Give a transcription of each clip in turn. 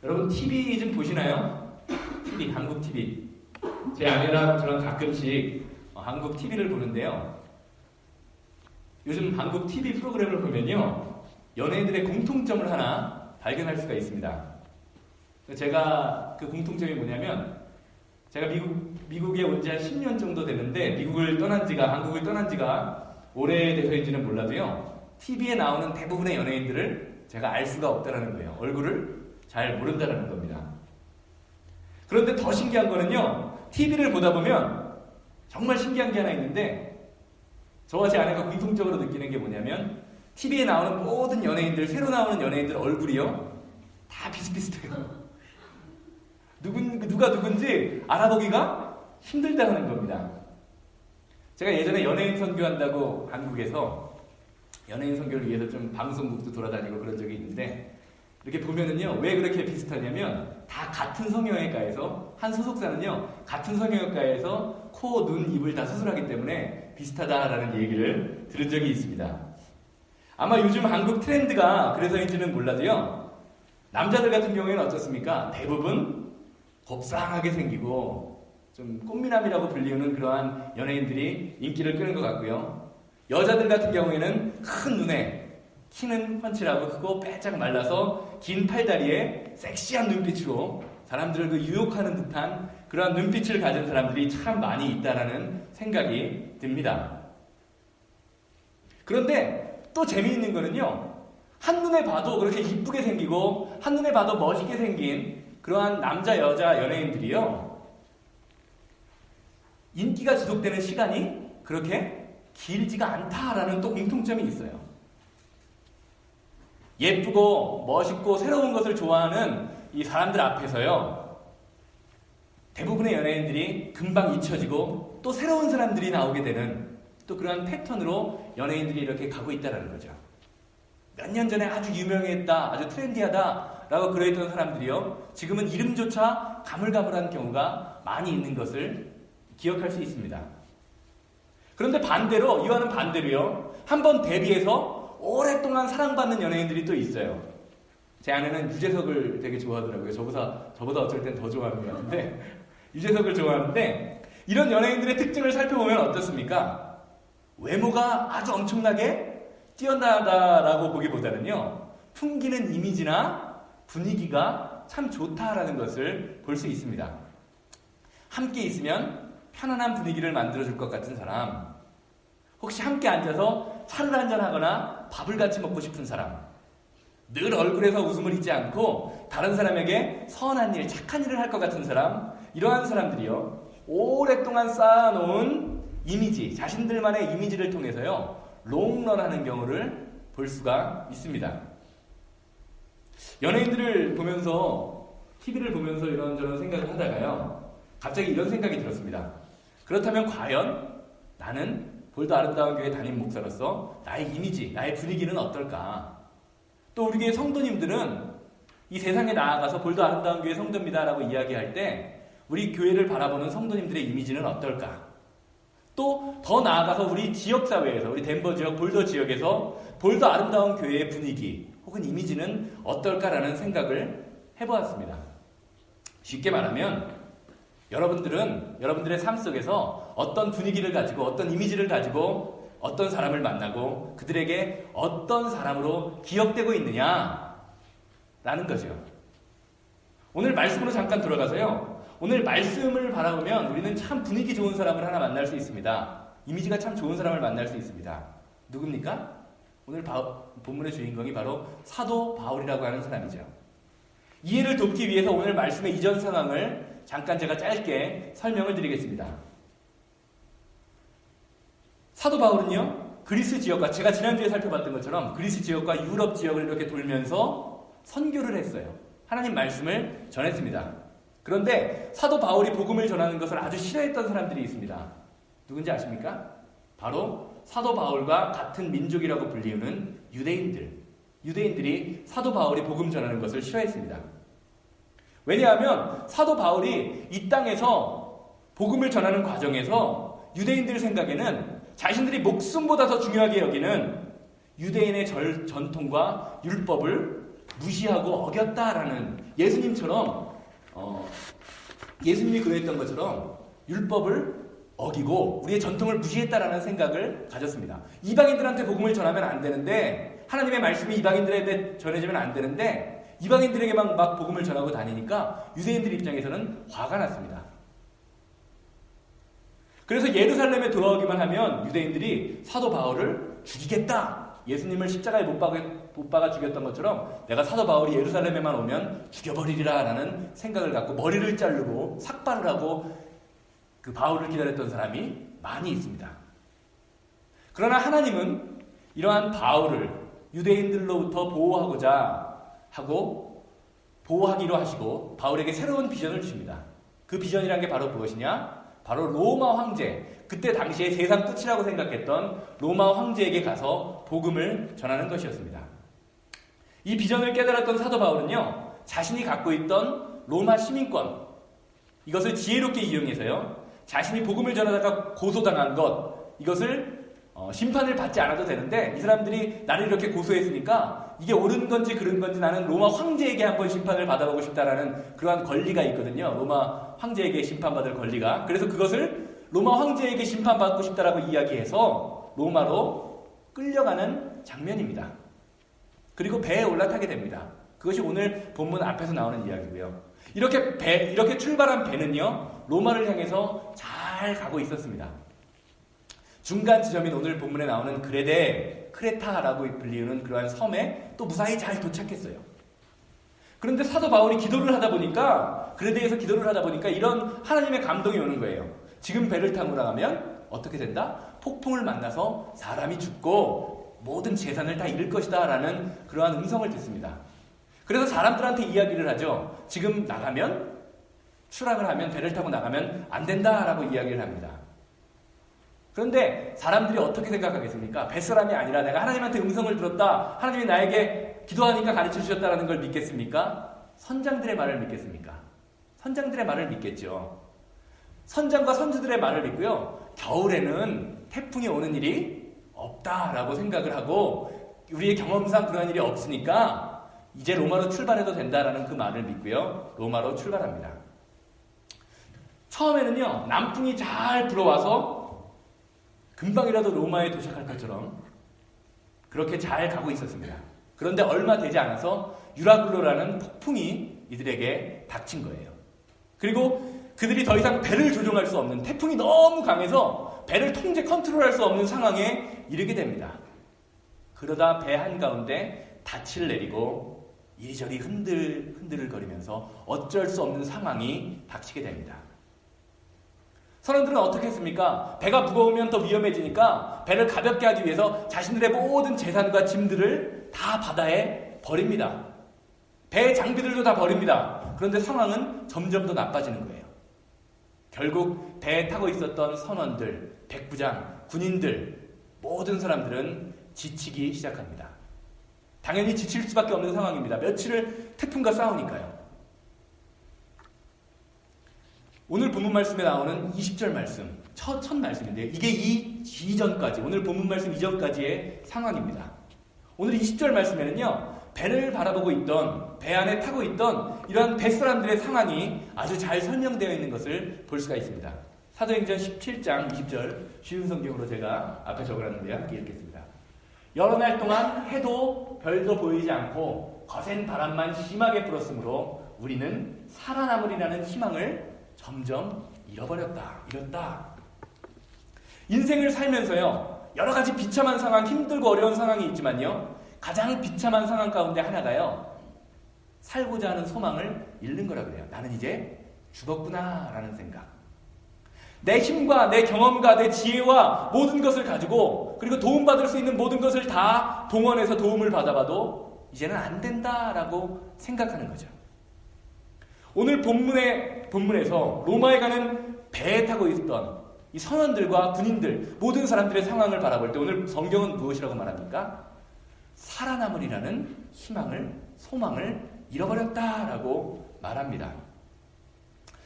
여러분 TV 좀 보시나요? TV, 한국 TV. 제 아내랑 저랑 가끔씩 한국 TV를 보는데요. 요즘 한국 TV 프로그램을 보면요, 연예인들의 공통점을 하나 발견할 수가 있습니다. 제가 그 공통점이 뭐냐면, 제가 미국에 온 지 한 10년 정도 되는데, 한국을 떠난 지가 오래돼서인지는 몰라도요, TV에 나오는 대부분의 연예인들을 제가 알 수가 없다는 거예요. 얼굴을 잘 모른다는 겁니다. 그런데 더 신기한 거는요, TV를 보다 보면 정말 신기한 게 하나 있는데, 저와 제 아내가 공통적으로 느끼는 게 뭐냐면, TV에 나오는 모든 연예인들, 새로 나오는 연예인들 얼굴이요, 다 비슷비슷해요. 누가 누군지 알아보기가 힘들다는 겁니다. 제가 예전에 연예인 선교한다고 한국에서 연예인 선교를 위해서 좀 방송국도 돌아다니고 그런 적이 있는데, 이렇게 보면은요, 왜 그렇게 비슷하냐면 다 같은 성형외과에서, 한 소속사는요 같은 성형외과에서 코, 눈, 입을 다 수술하기 때문에 비슷하다라는 얘기를 들은 적이 있습니다. 아마 요즘 한국 트렌드가 그래서인지는 몰라도요, 남자들 같은 경우에는 어떻습니까? 대부분 곱상하게 생기고 좀 꽃미남이라고 불리우는 그러한 연예인들이 인기를 끄는 것 같고요, 여자들 같은 경우에는 큰 눈에, 키는 펀치라고 크고 빼짝 말라서 긴 팔다리에 섹시한 눈빛으로 사람들을 유혹하는 듯한 그러한 눈빛을 가진 사람들이 참 많이 있다라는 생각이 듭니다. 그런데 또 재미있는 거는요, 한눈에 봐도 그렇게 이쁘게 생기고 한눈에 봐도 멋있게 생긴 그러한 남자 여자 연예인들이요, 인기가 지속되는 시간이 그렇게 길지가 않다라는 또 공통점이 있어요. 예쁘고 멋있고 새로운 것을 좋아하는 이 사람들 앞에서요, 대부분의 연예인들이 금방 잊혀지고 또 새로운 사람들이 나오게 되는 또 그러한 패턴으로 연예인들이 이렇게 가고 있다는 거죠. 몇 년 전에 아주 유명했다, 아주 트렌디하다 라고 그러했던 사람들이요, 지금은 이름조차 가물가물한 경우가 많이 있는 것을 기억할 수 있습니다. 그런데 반대로, 이와는 반대로요, 한번 데뷔해서 오랫동안 사랑받는 연예인들이 또 있어요. 제 아내는 유재석을 되게 좋아하더라고요. 저보다 어쩔 땐 더 좋아하는 것 같은데, 유재석을 좋아하는데, 이런 연예인들의 특징을 살펴보면 어떻습니까? 외모가 아주 엄청나게 뛰어나다라고 보기보다는요, 풍기는 이미지나 분위기가 참 좋다라는 것을 볼 수 있습니다. 함께 있으면 편안한 분위기를 만들어줄 것 같은 사람, 혹시 함께 앉아서 차를 한잔하거나 밥을 같이 먹고 싶은 사람, 늘 얼굴에서 웃음을 잊지 않고 다른 사람에게 선한 일, 착한 일을 할 것 같은 사람, 이러한 사람들이요, 오랫동안 쌓아놓은 이미지, 자신들만의 이미지를 통해서요, 롱런하는 경우를 볼 수가 있습니다. 연예인들을 보면서, TV를 보면서 이런저런 생각을 하다가요, 갑자기 이런 생각이 들었습니다. 그렇다면 과연 나는 볼더 아름다운 교회 담임 목사로서 나의 이미지, 나의 분위기는 어떨까? 또 우리 교회 성도님들은 이 세상에 나아가서 볼더 아름다운 교회 성도입니다라고 이야기할 때 우리 교회를 바라보는 성도님들의 이미지는 어떨까? 또 더 나아가서 우리 지역사회에서, 우리 덴버 지역, 볼더 지역에서 볼더 아름다운 교회의 분위기 혹은 이미지는 어떨까라는 생각을 해보았습니다. 쉽게 말하면 여러분들은 여러분들의 삶 속에서 어떤 분위기를 가지고, 어떤 이미지를 가지고 어떤 사람을 만나고 그들에게 어떤 사람으로 기억되고 있느냐라는 거죠. 오늘 말씀으로 잠깐 돌아가서요, 오늘 말씀을 바라보면 우리는 참 분위기 좋은 사람을 하나 만날 수 있습니다. 이미지가 참 좋은 사람을 만날 수 있습니다. 누굽니까? 오늘 본문의 주인공이 바로 사도 바울이라고 하는 사람이죠. 이해를 돕기 위해서 오늘 말씀의 이전 상황을 잠깐 제가 짧게 설명을 드리겠습니다. 사도 바울은요, 그리스 지역과, 제가 지난주에 살펴봤던 것처럼 그리스 지역과 유럽 지역을 이렇게 돌면서 선교를 했어요. 하나님 말씀을 전했습니다. 그런데 사도 바울이 복음을 전하는 것을 아주 싫어했던 사람들이 있습니다. 누군지 아십니까? 바로 사도 바울과 같은 민족이라고 불리우는 유대인들이 사도 바울이 복음 전하는 것을 싫어했습니다. 왜냐하면 사도 바울이 이 땅에서 복음을 전하는 과정에서 유대인들 생각에는 자신들이 목숨보다 더 중요하게 여기는 유대인의 전통과 율법을 무시하고 어겼다라는 예수님처럼 예수님이 그랬던 것처럼 율법을 어기고 우리의 전통을 무시했다라는 생각을 가졌습니다. 이방인들한테 복음을 전하면 안 되는데, 하나님의 말씀이 이방인들에게 전해지면 안 되는데 이방인들에게만 막 복음을 전하고 다니니까 유대인들 입장에서는 화가 났습니다. 그래서 예루살렘에 돌아오기만 하면 유대인들이 사도 바울을 죽이겠다, 예수님을 십자가에 못 박아 죽였던 것처럼 내가 사도 바울이 예루살렘에만 오면 죽여버리리라 라는 생각을 갖고 머리를 자르고 삭발을 하고 그 바울을 기다렸던 사람이 많이 있습니다. 그러나 하나님은 이러한 바울을 유대인들로부터 보호하기로 하시고 바울에게 새로운 비전을 주십니다. 그 비전이란 게 바로 무엇이냐? 바로 로마 황제, 그때 당시에 세상 끝이라고 생각했던 로마 황제에게 가서 복음을 전하는 것이었습니다. 이 비전을 깨달았던 사도 바울은요, 자신이 갖고 있던 로마 시민권, 이것을 지혜롭게 이용해서요, 자신이 복음을 전하다가 고소당한 것, 이것을 심판을 받지 않아도 되는데 이 사람들이 나를 이렇게 고소했으니까 이게 옳은 건지 그른 건지 나는 로마 황제에게 한번 심판을 받아보고 싶다라는 그러한 권리가 있거든요. 로마 황제에게 심판받을 권리가. 그래서 그것을 로마 황제에게 심판받고 싶다라고 이야기해서 로마로 끌려가는 장면입니다. 그리고 배에 올라타게 됩니다. 그것이 오늘 본문 앞에서 나오는 이야기고요. 이렇게 출발한 배는요, 로마를 향해서 잘 가고 있었습니다. 중간 지점인 오늘 본문에 나오는 크레타라고 불리우는 그러한 섬에 또 무사히 잘 도착했어요. 그런데 사도 바울이 그레데에서 기도를 하다 보니까 이런 하나님의 감동이 오는 거예요. 지금 배를 타고 나가면 어떻게 된다? 폭풍을 만나서 사람이 죽고 모든 재산을 다 잃을 것이다 라는 그러한 음성을 듣습니다. 그래서 사람들한테 이야기를 하죠. 지금 추락을 하면, 배를 타고 나가면 안 된다라고 이야기를 합니다. 그런데 사람들이 어떻게 생각하겠습니까? 뱃사람이 아니라 내가 하나님한테 음성을 들었다, 하나님이 나에게 기도하니까 가르쳐 주셨다라는 걸 믿겠습니까? 선장들의 말을 믿겠습니까? 선장들의 말을 믿겠죠. 선장과 선주들의 말을 믿고요, 겨울에는 태풍이 오는 일이 없다라고 생각을 하고 우리의 경험상 그러한 일이 없으니까 이제 로마로 출발해도 된다라는 그 말을 믿고요, 로마로 출발합니다. 처음에는요, 남풍이 잘 불어와서 금방이라도 로마에 도착할 것처럼 그렇게 잘 가고 있었습니다. 그런데 얼마 되지 않아서 유라굴로라는 폭풍이 이들에게 닥친 거예요. 그리고 그들이 더 이상 배를 조종할 수 없는, 태풍이 너무 강해서 배를 컨트롤할 수 없는 상황에 이르게 됩니다. 그러다 배 한가운데 닻을 내리고 이리저리 흔들거리면서 어쩔 수 없는 상황이 닥치게 됩니다. 선원들은 어떻게 했습니까? 배가 무거우면 더 위험해지니까 배를 가볍게 하기 위해서 자신들의 모든 재산과 짐들을 다 바다에 버립니다. 배의 장비들도 다 버립니다. 그런데 상황은 점점 더 나빠지는 거예요. 결국 배에 타고 있었던 선원들, 백부장, 군인들, 모든 사람들은 지치기 시작합니다. 당연히 지칠 수밖에 없는 상황입니다. 며칠을 태풍과 싸우니까요. 오늘 본문 말씀에 나오는 20절 말씀, 첫 말씀인데요. 이게 이전까지, 오늘 본문 말씀 이전까지의 상황입니다. 오늘 20절 말씀에는요, 배를 바라보고 있던, 배 안에 타고 있던 이러한 뱃사람들의 상황이 아주 잘 설명되어 있는 것을 볼 수가 있습니다. 사도행전 17장 20절, 쉬운 성경으로 제가 앞에 적어놨는데요. 함께 읽겠습니다. 여러 날 동안 해도 별도 보이지 않고 거센 바람만 심하게 불었으므로 우리는 살아남으리라는 희망을 점점 잃었다. 인생을 살면서요, 여러 가지 비참한 상황, 힘들고 어려운 상황이 있지만요, 가장 비참한 상황 가운데 하나가요, 살고자 하는 소망을 잃는 거라 그래요. 나는 이제 죽었구나 라는 생각. 내 힘과 내 경험과 내 지혜와 모든 것을 가지고, 그리고 도움받을 수 있는 모든 것을 다 동원해서 도움을 받아봐도 이제는 안 된다라고 생각하는 거죠. 오늘 본문에서 로마에 가는 배에 타고 있던 이 선원들과 군인들, 모든 사람들의 상황을 바라볼 때 오늘 성경은 무엇이라고 말합니까? 살아남으리라는 희망을, 소망을 잃어버렸다라고 말합니다.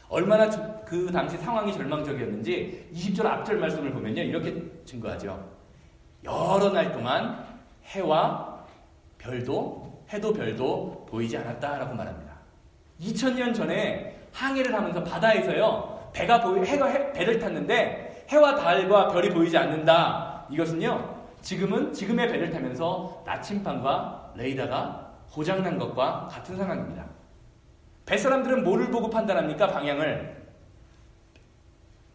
얼마나 그 당시 상황이 절망적이었는지 20절 앞절 말씀을 보면요, 이렇게 증거하죠. 여러 날 동안 해도 별도 보이지 않았다라고 말합니다. 2000년 전에 항해를 하면서 바다에서요, 배를 탔는데 해와 달과 별이 보이지 않는다. 이것은요, 지금의 배를 타면서 나침반과 레이더가 고장난 것과 같은 상황입니다. 뱃사람들은 뭐를 보고 판단합니까? 방향을.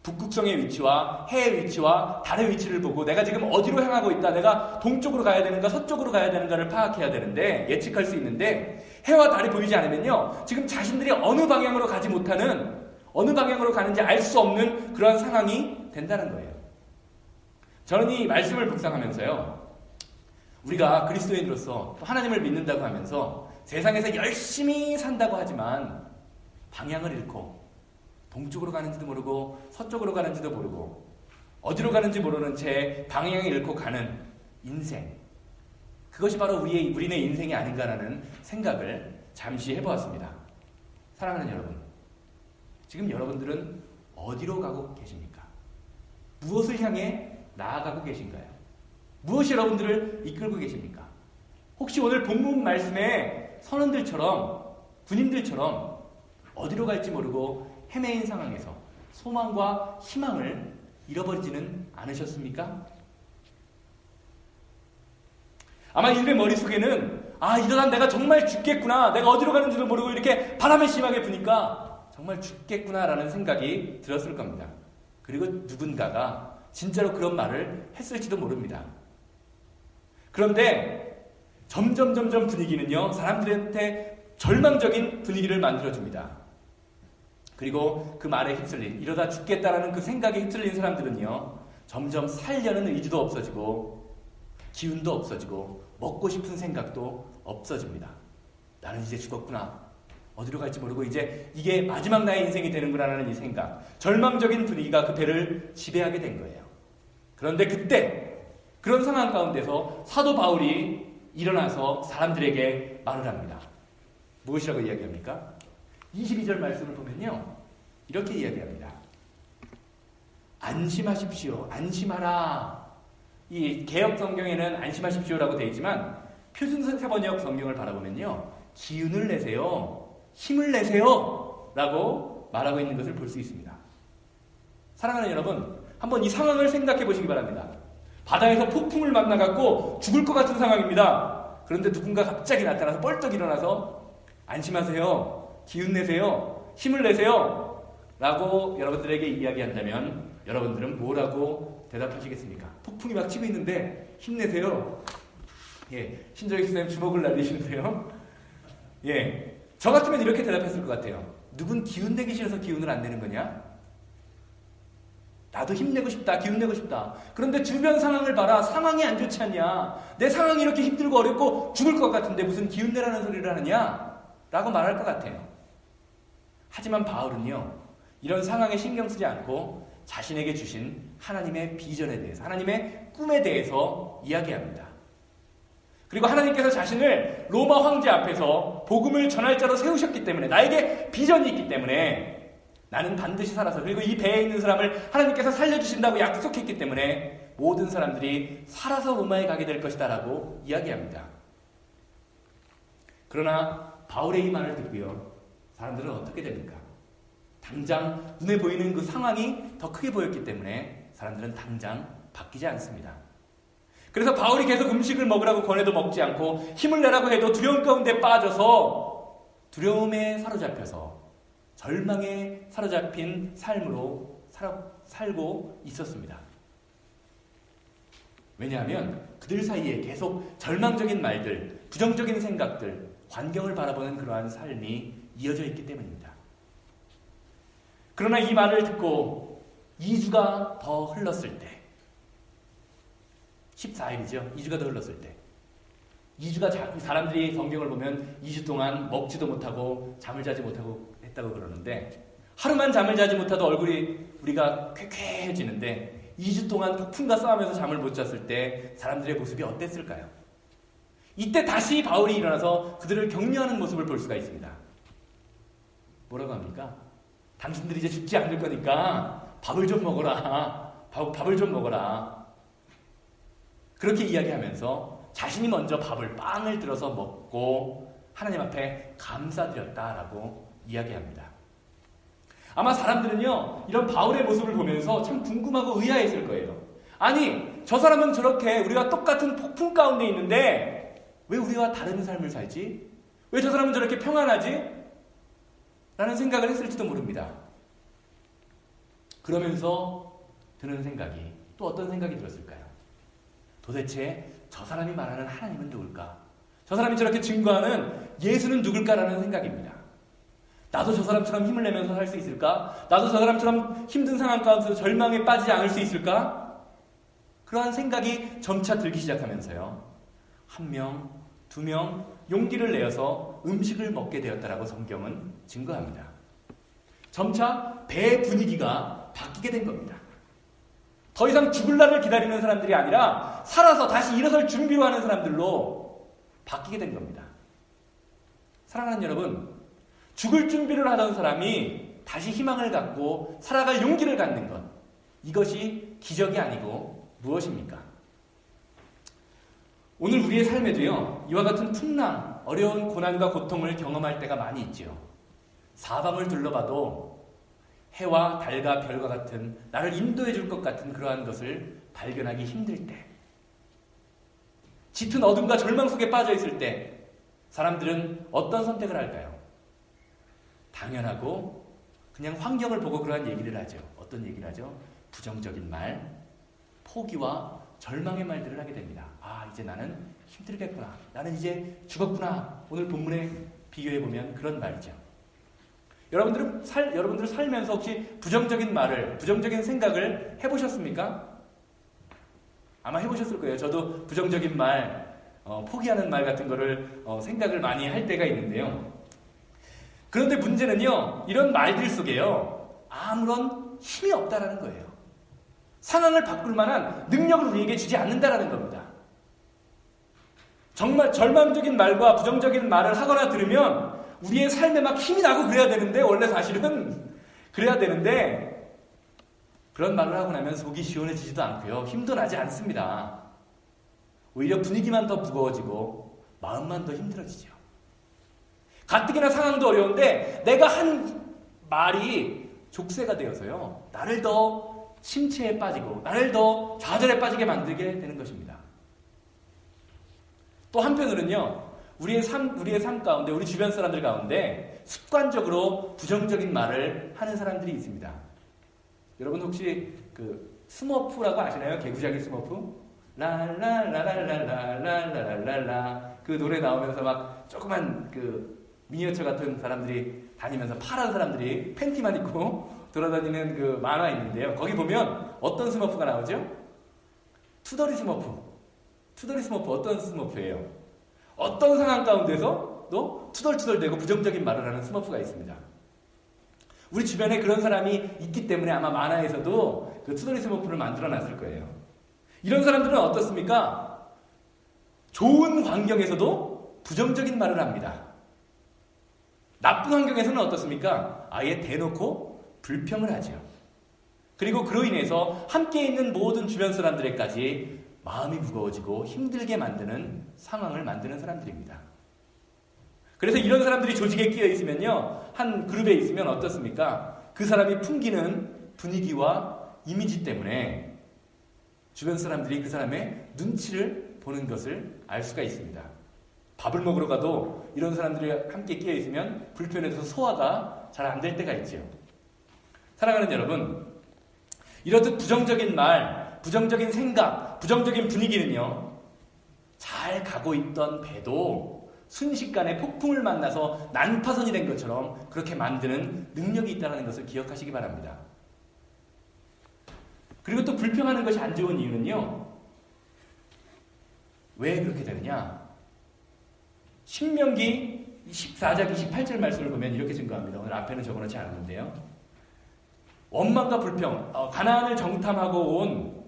북극성의 위치와 해의 위치와 달의 위치를 보고 내가 지금 어디로 향하고 있다, 내가 동쪽으로 가야 되는가 서쪽으로 가야 되는가를 파악해야 되는데, 예측할 수 있는데, 해와 달이 보이지 않으면요, 지금 자신들이 어느 방향으로 가지 못하는, 어느 방향으로 가는지 알 수 없는 그런 상황이 된다는 거예요. 저는 이 말씀을 묵상하면서요, 우리가 그리스도인으로서 또 하나님을 믿는다고 하면서 세상에서 열심히 산다고 하지만 방향을 잃고 동쪽으로 가는지도 모르고 서쪽으로 가는지도 모르고 어디로 가는지 모르는 채 방향을 잃고 가는 인생, 그것이 바로 우리네 인생이 아닌가라는 생각을 잠시 해보았습니다. 사랑하는 여러분, 지금 여러분들은 어디로 가고 계십니까? 무엇을 향해 나아가고 계신가요? 무엇이 여러분들을 이끌고 계십니까? 혹시 오늘 본문 말씀의 선원들처럼, 군인들처럼 어디로 갈지 모르고 헤매인 상황에서 소망과 희망을 잃어버리지는 않으셨습니까? 아마 이들의 머릿속에는, 이러다 내가 정말 죽겠구나, 내가 어디로 가는지도 모르고 이렇게 바람이 심하게 부니까 정말 죽겠구나라는 생각이 들었을 겁니다. 그리고 누군가가 진짜로 그런 말을 했을지도 모릅니다. 그런데 점점 분위기는요, 사람들한테 절망적인 분위기를 만들어줍니다. 그리고 그 말에 휩쓸린, 이러다 죽겠다라는 그 생각에 휩쓸린 사람들은요, 점점 살려는 의지도 없어지고 기운도 없어지고 먹고 싶은 생각도 없어집니다. 나는 이제 죽었구나, 어디로 갈지 모르고 이제 이게 마지막 나의 인생이 되는구나라는 이 생각, 절망적인 분위기가 그 배를 지배하게 된 거예요. 그런데 그때 그런 상황 가운데서 사도 바울이 일어나서 사람들에게 말을 합니다. 무엇이라고 이야기합니까? 22절 말씀을 보면요, 이렇게 이야기합니다. 안심하십시오. 안심하라. 이 개역 성경에는 안심하십시오라고 되어 있지만 표준세번역 성경을 바라보면요, 기운을 내세요, 힘을 내세요 라고 말하고 있는 것을 볼 수 있습니다. 사랑하는 여러분, 한번 이 상황을 생각해 보시기 바랍니다. 바다에서 폭풍을 만나갖고 죽을 것 같은 상황입니다. 그런데 누군가 갑자기 나타나서 뻘떡 일어나서 안심하세요, 기운 내세요, 힘을 내세요 라고 여러분들에게 이야기한다면 여러분들은 뭐라고 대답하시겠습니까? 폭풍이 막 치고 있는데 힘내세요. 신정희 선생님 주먹을 날리시는데요. 저 같으면 이렇게 대답했을 것 같아요. 누군 기운 내기 싫어서 기운을 안 내는 거냐? 나도 힘내고 싶다, 기운 내고 싶다. 그런데 주변 상황을 봐라, 상황이 안 좋지 않냐? 내 상황이 이렇게 힘들고 어렵고 죽을 것 같은데 무슨 기운 내라는 소리를 하느냐? 라고 말할 것 같아요. 하지만 바울은요, 이런 상황에 신경 쓰지 않고 자신에게 주신 하나님의 비전에 대해서, 하나님의 꿈에 대해서 이야기합니다. 그리고 하나님께서 자신을 로마 황제 앞에서 복음을 전할 자로 세우셨기 때문에, 나에게 비전이 있기 때문에 나는 반드시 살아서, 그리고 이 배에 있는 사람을 하나님께서 살려주신다고 약속했기 때문에 모든 사람들이 살아서 로마에 가게 될 것이다 라고 이야기합니다. 그러나 바울의 이 말을 듣고요, 사람들은 어떻게 됩니까? 당장 눈에 보이는 그 상황이 더 크게 보였기 때문에 사람들은 당장 바뀌지 않습니다. 그래서 바울이 계속 음식을 먹으라고 권해도 먹지 않고 힘을 내라고 해도 두려움 가운데 빠져서 두려움에 사로잡혀서 절망에 사로잡힌 삶으로 살고 있었습니다. 왜냐하면 그들 사이에 계속 절망적인 말들, 부정적인 생각들, 환경을 바라보는 그러한 삶이 이어져 있기 때문입니다. 그러나 이 말을 듣고 2주가 더 흘렀을 때, 14일이죠. 2주가 더 흘렀을 때, 2주가 사람들이 성경을 보면 2주 동안 먹지도 못하고 잠을 자지 못하고 했다고 그러는데, 하루만 잠을 자지 못하도 얼굴이 우리가 쾌쾌해지는데 2주 동안 폭풍과 싸우면서 잠을 못 잤을 때 사람들의 모습이 어땠을까요? 이때 다시 바울이 일어나서 그들을 격려하는 모습을 볼 수가 있습니다. 뭐라고 합니까? 당신들이 이제 죽지 않을 거니까 밥을 좀 먹어라. 밥을 좀 먹어라. 그렇게 이야기하면서 자신이 먼저 빵을 들어서 먹고 하나님 앞에 감사드렸다라고 이야기합니다. 아마 사람들은요, 이런 바울의 모습을 보면서 참 궁금하고 의아했을 거예요. 아니, 저 사람은 저렇게 우리와 똑같은 폭풍 가운데 있는데 왜 우리와 다른 삶을 살지? 왜 저 사람은 저렇게 평안하지? 라는 생각을 했을지도 모릅니다. 그러면서 드는 생각이 또 어떤 생각이 들었을까요? 도대체 저 사람이 말하는 하나님은 누굴까? 저 사람이 저렇게 증거하는 예수는 누굴까라는 생각입니다. 나도 저 사람처럼 힘을 내면서 살 수 있을까? 나도 저 사람처럼 힘든 상황 가운데서 절망에 빠지지 않을 수 있을까? 그러한 생각이 점차 들기 시작하면서요. 1명, 2명 용기를 내어서 음식을 먹게 되었다라고 성경은 증거합니다. 점차 배의 분위기가 바뀌게 된 겁니다. 더 이상 죽을 날을 기다리는 사람들이 아니라 살아서 다시 일어설 준비로 하는 사람들로 바뀌게 된 겁니다. 사랑하는 여러분, 죽을 준비를 하던 사람이 다시 희망을 갖고 살아갈 용기를 갖는 것, 이것이 기적이 아니고 무엇입니까? 오늘 우리의 삶에도요, 이와 같은 풍랑, 어려운 고난과 고통을 경험할 때가 많이 있죠. 사방을 둘러봐도 해와 달과 별과 같은 나를 인도해 줄 것 같은 그러한 것을 발견하기 힘들 때, 짙은 어둠과 절망 속에 빠져 있을 때 사람들은 어떤 선택을 할까요? 당연하고 그냥 환경을 보고 그러한 얘기를 하죠. 어떤 얘기를 하죠? 부정적인 말, 포기와 절망의 말들을 하게 됩니다. 아, 이제 나는 힘들겠구나. 나는 이제 죽었구나. 오늘 본문에 비교해보면 그런 말이죠. 여러분들 살면서 혹시 부정적인 말을, 부정적인 생각을 해보셨습니까? 아마 해보셨을 거예요. 저도 부정적인 말, 포기하는 말 같은 거를 생각을 많이 할 때가 있는데요. 그런데 문제는요, 이런 말들 속에요, 아무런 힘이 없다라는 거예요. 상황을 바꿀 만한 능력을 우리에게 주지 않는다라는 겁니다. 정말 절망적인 말과 부정적인 말을 하거나 들으면 우리의 삶에 막 힘이 나고 그래야 되는데, 원래 사실은 그래야 되는데, 그런 말을 하고 나면 속이 시원해지지도 않고요, 힘도 나지 않습니다. 오히려 분위기만 더 무거워지고 마음만 더 힘들어지죠. 가뜩이나 상황도 어려운데 내가 한 말이 족쇄가 되어서요, 나를 더 침체에 빠지고 나를 더 좌절에 빠지게 만들게 되는 것입니다. 또 한편으로는요, 우리의 삶 가운데, 우리 주변 사람들 가운데 습관적으로 부정적인 말을 하는 사람들이 있습니다. 여러분 혹시 그 스머프라고 아시나요? 개구자기 스머프? 랄랄랄랄랄랄랄랄라, 그 노래 나오면서 막 조그만 그 미니어처 같은 사람들이 다니면서, 파란 사람들이 팬티만 입고 돌아다니는 그 만화 있는데요. 거기 보면 어떤 스머프가 나오죠? 투덜이 스머프. 투덜이 스머프 어떤 스머프예요? 어떤 상황 가운데서도 투덜투덜대고 부정적인 말을 하는 스머프가 있습니다. 우리 주변에 그런 사람이 있기 때문에 아마 만화에서도 그 투덜이 스머프를 만들어놨을 거예요. 이런 사람들은 어떻습니까? 좋은 환경에서도 부정적인 말을 합니다. 나쁜 환경에서는 어떻습니까? 아예 대놓고 불평을 하죠. 그리고 그로 인해서 함께 있는 모든 주변 사람들에까지 마음이 무거워지고 힘들게 만드는 상황을 만드는 사람들입니다. 그래서 이런 사람들이 조직에 끼어 있으면요, 한 그룹에 있으면 어떻습니까? 그 사람이 풍기는 분위기와 이미지 때문에 주변 사람들이 그 사람의 눈치를 보는 것을 알 수가 있습니다. 밥을 먹으러 가도 이런 사람들이 함께 끼어 있으면 불편해서 소화가 잘 안 될 때가 있죠. 사랑하는 여러분, 이렇듯 부정적인 말, 부정적인 생각, 부정적인 분위기는요, 잘 가고 있던 배도 순식간에 폭풍을 만나서 난파선이 된 것처럼 그렇게 만드는 능력이 있다는 것을 기억하시기 바랍니다. 그리고 또 불평하는 것이 안 좋은 이유는요, 왜 그렇게 되느냐? 신명기 14장 28절 말씀을 보면 이렇게 증거합니다. 오늘 앞에는 적어놓지 않았는데요. 원망과 불평, 가나안을 정탐하고 온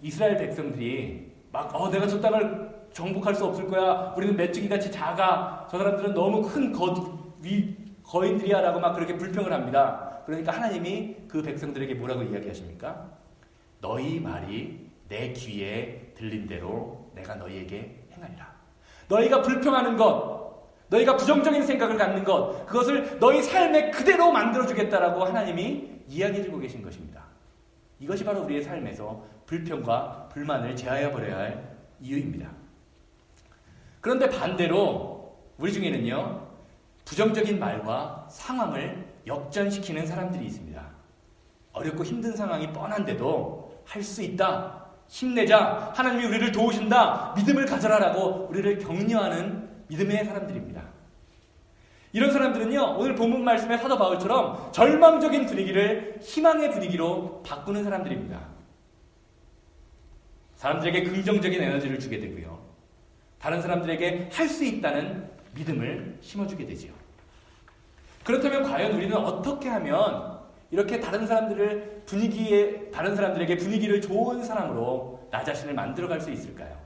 이스라엘 백성들이 막 내가 저 땅을 정복할 수 없을 거야. 우리는 메뚜기같이 작아. 저 사람들은 너무 큰 거인들이야 라고 막 그렇게 불평을 합니다. 그러니까 하나님이 그 백성들에게 뭐라고 이야기하십니까? 너희 말이 내 귀에 들린 대로 내가 너희에게 행하리라. 너희가 불평하는 것, 너희가 부정적인 생각을 갖는 것, 그것을 너희 삶에 그대로 만들어주겠다라고 하나님이 이야기해주고 계신 것입니다. 이것이 바로 우리의 삶에서 불평과 불만을 제하여버려야 할 이유입니다. 그런데 반대로 우리 중에는요, 부정적인 말과 상황을 역전시키는 사람들이 있습니다. 어렵고 힘든 상황이 뻔한데도 할 수 있다, 힘내자, 하나님이 우리를 도우신다, 믿음을 가져라라고 우리를 격려하는 믿음의 사람들입니다. 이런 사람들은요, 오늘 본문 말씀의 사도 바울처럼 절망적인 분위기를 희망의 분위기로 바꾸는 사람들입니다. 사람들에게 긍정적인 에너지를 주게 되고요, 다른 사람들에게 할 수 있다는 믿음을 심어주게 되지요. 그렇다면 과연 우리는 어떻게 하면 이렇게 다른 사람들에게 분위기를 좋은 사람으로 나 자신을 만들어갈 수 있을까요?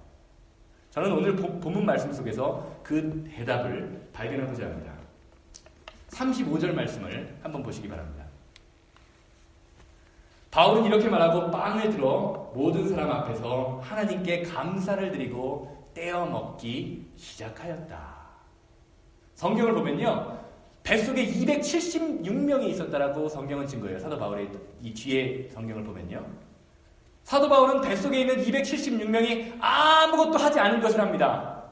저는 오늘 본문 말씀 속에서 그 대답을 발견하고자 합니다. 35절 말씀을 한번 보시기 바랍니다. 바울은 이렇게 말하고 빵을 들어 모든 사람 앞에서 하나님께 감사를 드리고 떼어 먹기 시작하였다. 성경을 보면요, 뱃속에 276명이 있었다라고 성경은 증거해요. 사도 바울의 이 뒤에 성경을 보면요, 사도 바울은 뱃속에 있는 276명이 아무것도 하지 않은 것을 합니다.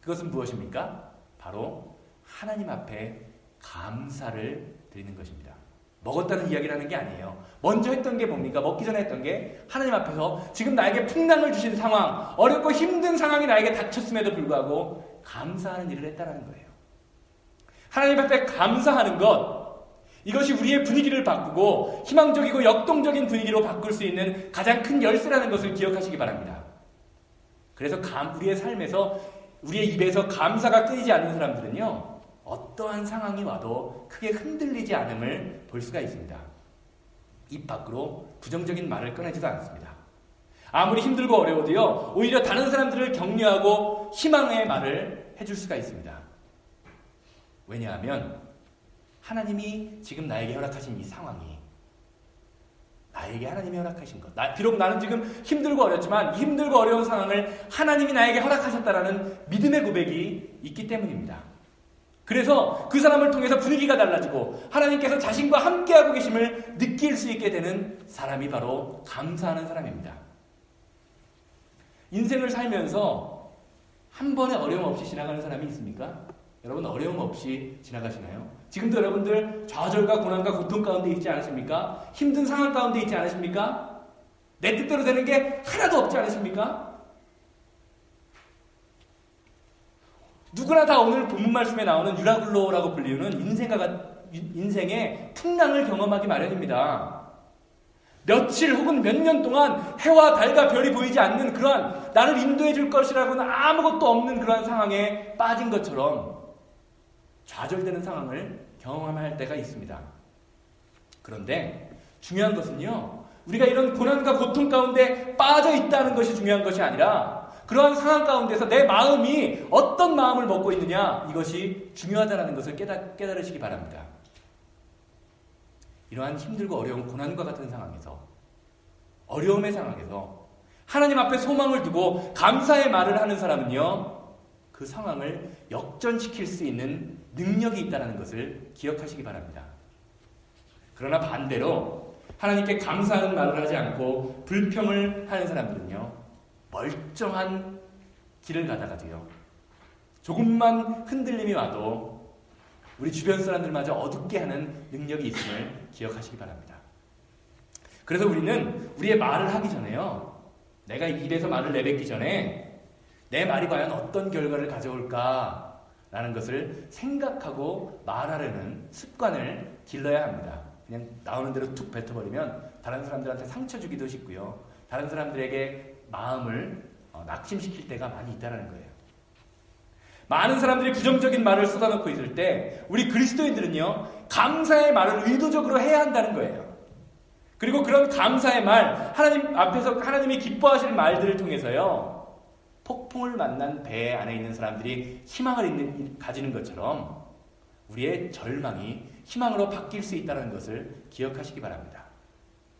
그것은 무엇입니까? 바로 하나님 앞에 감사를 드리는 것입니다. 먹었다는 이야기를 하는 게 아니에요. 먼저 했던 게 뭡니까? 먹기 전에 했던 게 하나님 앞에서 지금 나에게 풍랑을 주신 상황, 어렵고 힘든 상황이 나에게 닥쳤음에도 불구하고 감사하는 일을 했다는 거예요. 하나님 앞에 감사하는 것, 이것이 우리의 분위기를 바꾸고 희망적이고 역동적인 분위기로 바꿀 수 있는 가장 큰 열쇠라는 것을 기억하시기 바랍니다. 그래서 우리의 삶에서, 우리의 입에서 감사가 끊이지 않는 사람들은요, 어떠한 상황이 와도 크게 흔들리지 않음을 볼 수가 있습니다. 입 밖으로 부정적인 말을 꺼내지도 않습니다. 아무리 힘들고 어려워도요, 오히려 다른 사람들을 격려하고 희망의 말을 해줄 수가 있습니다. 왜냐하면 하나님이 지금 나에게 허락하신 이 상황이 나에게 하나님이 허락하신 것, 비록 나는 지금 힘들고 어렵지만 힘들고 어려운 상황을 하나님이 나에게 허락하셨다라는 믿음의 고백이 있기 때문입니다. 그래서 그 사람을 통해서 분위기가 달라지고 하나님께서 자신과 함께하고 계심을 느낄 수 있게 되는 사람이 바로 감사하는 사람입니다. 인생을 살면서 한 번에 어려움 없이 지나가는 사람이 있습니까? 여러분, 어려움 없이 지나가시나요? 지금도 여러분들 좌절과 고난과 고통 가운데 있지 않으십니까? 힘든 상황 가운데 있지 않으십니까? 내 뜻대로 되는 게 하나도 없지 않으십니까? 누구나 다 오늘 본문 말씀에 나오는 유라굴로라고 불리우는 인생의 풍랑을 경험하기 마련입니다. 며칠 혹은 몇 년 동안 해와 달과 별이 보이지 않는 그러한, 나를 인도해 줄 것이라고는 아무것도 없는 그러한 상황에 빠진 것처럼 좌절되는 상황을 경험할 때가 있습니다. 그런데 중요한 것은요, 우리가 이런 고난과 고통 가운데 빠져 있다는 것이 중요한 것이 아니라 그러한 상황 가운데서 내 마음이 어떤 마음을 먹고 있느냐, 이것이 중요하다는 것을 깨달으시기 바랍니다. 이러한 힘들고 어려운 고난과 같은 상황에서, 어려움의 상황에서 하나님 앞에 소망을 두고 감사의 말을 하는 사람은요, 그 상황을 역전시킬 수 있는 능력이 있다는 것을 기억하시기 바랍니다. 그러나 반대로 하나님께 감사하는 말을 하지 않고 불평을 하는 사람들은요, 멀쩡한 길을 가다가도요, 조금만 흔들림이 와도 우리 주변 사람들마저 어둡게 하는 능력이 있음을 기억하시기 바랍니다. 그래서 우리는 우리의 말을 하기 전에요, 내가 입에서 말을 내뱉기 전에 내 말이 과연 어떤 결과를 가져올까라는 것을 생각하고 말하려는 습관을 길러야 합니다. 그냥 나오는 대로 툭 뱉어버리면 다른 사람들한테 상처 주기도 쉽고요, 다른 사람들에게 마음을 낙심시킬 때가 많이 있다는 거예요. 많은 사람들이 부정적인 말을 쏟아놓고 있을 때 우리 그리스도인들은요, 감사의 말을 의도적으로 해야 한다는 거예요. 그리고 그런 감사의 말, 하나님 앞에서 하나님이 기뻐하실 말들을 통해서요, 폭풍을 만난 배 안에 있는 사람들이 희망을 가지는 것처럼 우리의 절망이 희망으로 바뀔 수 있다는 것을 기억하시기 바랍니다.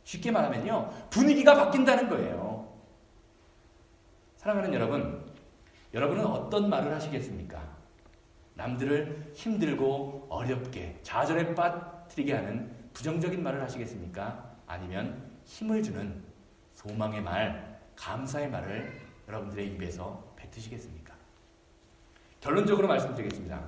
쉽게 말하면요, 분위기가 바뀐다는 거예요. 사랑하는 여러분, 여러분은 어떤 말을 하시겠습니까? 남들을 힘들고 어렵게 좌절에 빠뜨리게 하는 부정적인 말을 하시겠습니까? 아니면 힘을 주는 소망의 말, 감사의 말을 여러분들의 입에서 뱉으시겠습니까? 결론적으로 말씀드리겠습니다.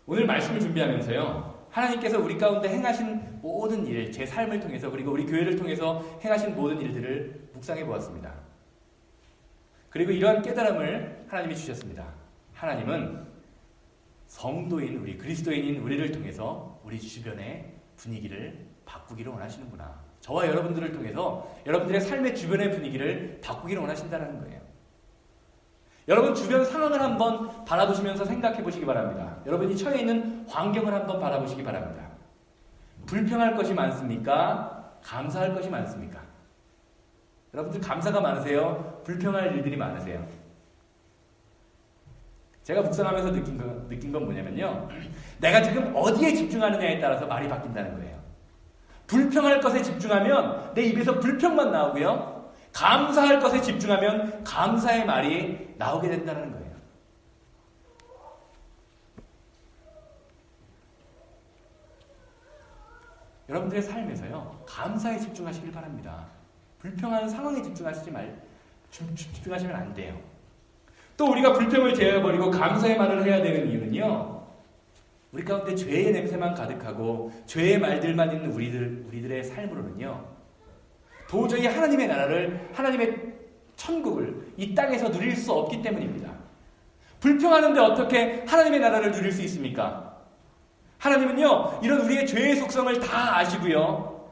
오늘 말씀을 준비하면서요, 하나님께서 우리 가운데 행하신 모든 일, 제 삶을 통해서 그리고 우리 교회를 통해서 행하신 모든 일들을 묵상해 보았습니다. 그리고 이러한 깨달음을 하나님이 주셨습니다. 하나님은 성도인 우리 그리스도인인 우리를 통해서 우리 주변의 분위기를 바꾸기를 원하시는구나. 저와 여러분들을 통해서 여러분들의 삶의 주변의 분위기를 바꾸기를 원하신다는 거예요. 여러분 주변 상황을 한번 바라보시면서 생각해 보시기 바랍니다. 여러분이 처해 있는 환경을 한번 바라보시기 바랍니다. 불평할 것이 많습니까? 감사할 것이 많습니까? 여러분들 감사가 많으세요? 불평할 일들이 많으세요? 제가 묵상하면서 느낀 건 뭐냐면요, 내가 지금 어디에 집중하느냐에 따라서 말이 바뀐다는 거예요. 불평할 것에 집중하면 내 입에서 불평만 나오고요, 감사할 것에 집중하면 감사의 말이 나오게 된다는 거예요. 여러분들의 삶에서요, 감사에 집중하시길 바랍니다. 불평하는 상황에 집중하시면 안 돼요. 또 우리가 불평을 제어해버리고 감사의 말을 해야 되는 이유는요, 우리 가운데 죄의 냄새만 가득하고 죄의 말들만 있는 우리들의 삶으로는요, 도저히 하나님의 나라를, 하나님의 천국을 이 땅에서 누릴 수 없기 때문입니다. 불평하는데 어떻게 하나님의 나라를 누릴 수 있습니까? 하나님은요, 이런 우리의 죄의 속성을 다 아시고요,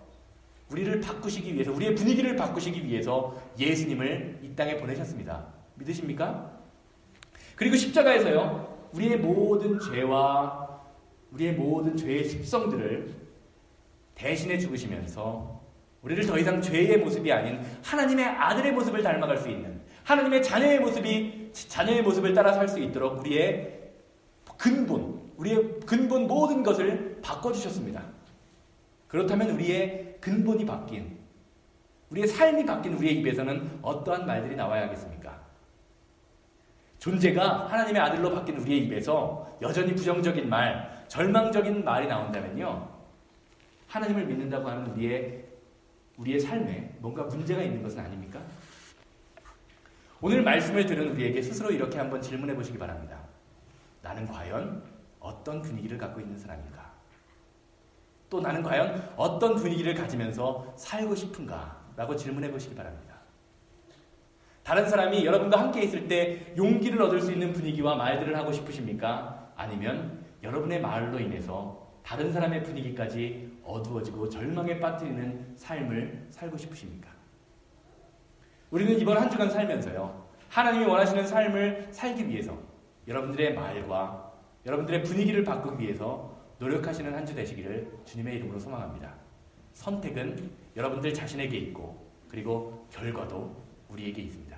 우리를 바꾸시기 위해서, 우리의 분위기를 바꾸시기 위해서 예수님을 이 땅에 보내셨습니다. 믿으십니까? 그리고 십자가에서요, 우리의 모든 죄와 우리의 모든 죄의 습성들을 대신해 죽으시면서 우리를 더 이상 죄의 모습이 아닌 하나님의 아들의 모습을 닮아갈 수 있는, 하나님의 자녀의 모습을 따라 살 수 있도록 우리의 근본 모든 것을 바꿔주셨습니다. 그렇다면 우리의 근본이 바뀐, 우리의 삶이 바뀐 우리의 입에서는 어떠한 말들이 나와야 하겠습니까? 존재가 하나님의 아들로 바뀐 우리의 입에서 여전히 부정적인 말, 절망적인 말이 나온다면요, 하나님을 믿는다고 하는 우리의 삶에 뭔가 문제가 있는 것은 아닙니까? 오늘 말씀을 들은 우리에게 스스로 이렇게 한번 질문해 보시기 바랍니다. 나는 과연 어떤 분위기를 갖고 있는 사람인가? 또 나는 과연 어떤 분위기를 가지면서 살고 싶은가? 라고 질문해 보시기 바랍니다. 다른 사람이 여러분과 함께 있을 때 용기를 얻을 수 있는 분위기와 말들을 하고 싶으십니까? 아니면 여러분의 말로 인해서 다른 사람의 분위기까지 어두워지고 절망에 빠뜨리는 삶을 살고 싶으십니까? 우리는 이번 한 주간 살면서요, 하나님이 원하시는 삶을 살기 위해서 여러분들의 말과 여러분들의 분위기를 바꾸기 위해서 노력하시는 한 주 되시기를 주님의 이름으로 소망합니다. 선택은 여러분들 자신에게 있고, 그리고 결과도 우리에게 있습니다.